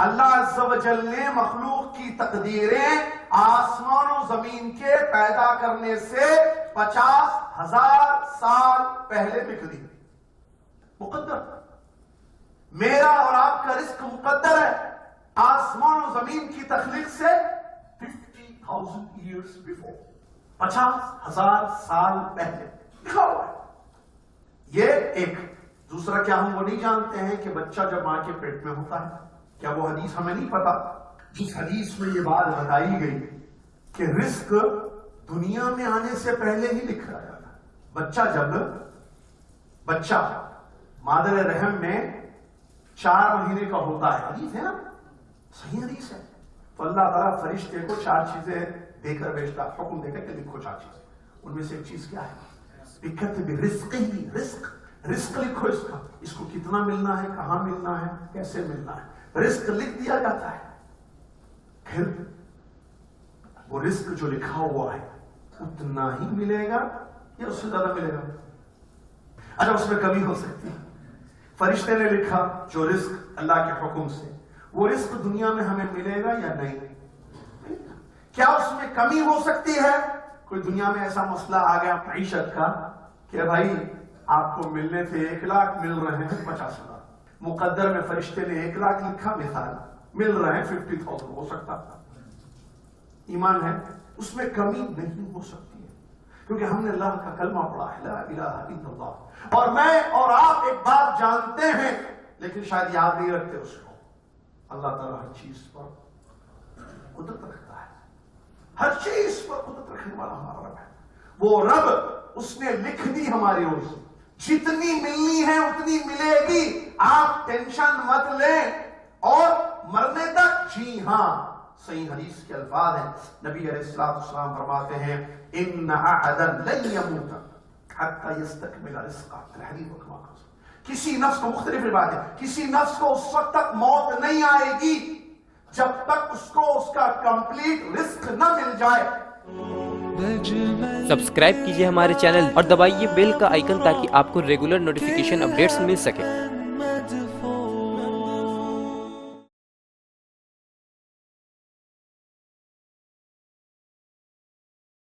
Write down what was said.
اللہ عز و جل نے مخلوق کی تقدیریں آسمان و زمین کے پیدا کرنے سے 50,000 سال پہلے لکھ دی. مقدر. میرا اور آپ کا رزق مقدر ہے آسمان و زمین کی تخلیق سے 50,000 years before. 50,000 سال پہلے لکھا ہوا ہے. یہ ایک. دوسرا کیا ہم وہ نہیں جانتے ہیں کہ بچہ جب ماں کے پیٹ میں ہوتا ہے؟ کیا وہ حدیث ہمیں نہیں پتا جس حدیث میں یہ بات بتائی گئی کہ رزق دنیا میں آنے سے پہلے ہی لکھا جاتا ہے؟ بچہ مادر رحم میں 4 مہینے کا ہوتا ہے. حدیث ہے نا, صحیح حدیث ہے. تو اللہ تعالیٰ فرشتے کو 4 چیزیں دے کر بھیجتا, حکم دے کر کہ لکھو 4 چیزیں. ان میں سے ایک چیز کیا ہے؟ بِكَتْبِ رِزْقِهِ. رزق لکھو اس کو کتنا ملنا ہے, کہاں ملنا ہے, کیسے ملنا ہے. رزق لکھ دیا جاتا ہے. پھر وہ رزق جو لکھا ہوا ہے اتنا ہی ملے گا یا اس سے زیادہ ملے گا؟ اچھا, اس میں کمی ہو سکتی ہے. فرشتے نے لکھا جو رزق اللہ کے حکم سے, وہ رزق دنیا میں ہمیں ملے گا یا نہیں؟ کیا اس میں کمی ہو سکتی ہے؟ کوئی دنیا میں ایسا مسئلہ آ گیا معیشت کا کہ بھائی آپ کو ملنے تھے 1 لاکھ, مل رہے ہیں 50,000. مقدر میں فرشتے نے 1 لاکھ لکھا, مثال مل رہے ہیں 50,000. ہو سکتا تھا. ایمان ہے اس میں کمی نہیں ہو سکتی ہے کیونکہ ہم نے اللہ کا کلمہ پڑھا ہے, لا الہ الا اللہ. اور میں اور آپ ایک بات جانتے ہیں لیکن شاید یاد نہیں رکھتے اس کو. اللہ تعالیٰ ہر چیز پر قدرت رکھتا ہے. ہر چیز پر قدرت رکھنے والا ہمارا رب ہے. وہ رب اس نے لکھ دی ہماری اور سے جتنی ملنی ہے اتنی ملے گی. آپ ٹینشن مت لیں. اور مرنے تک جی ہاں, صحیح حدیث کے الفاظ ہیں. نبی علیہ السلام فرماتے ہیں ان احدا لن يموت حتى يستكمل رزقه. الحدیث کما قال. کسی نفس کو, مختلف روایت ہے, کسی نفس کو اس وقت تک موت نہیں آئے گی جب تک اس کو اس کا کمپلیٹ رزق نہ مل جائے. سبسکرائب کیجیے ہمارے چینل اور دبائیے بیل کا آئیکن تاکہ آپ کو ریگولر نوٹیفیکیشن اپڈیٹس مل سکے.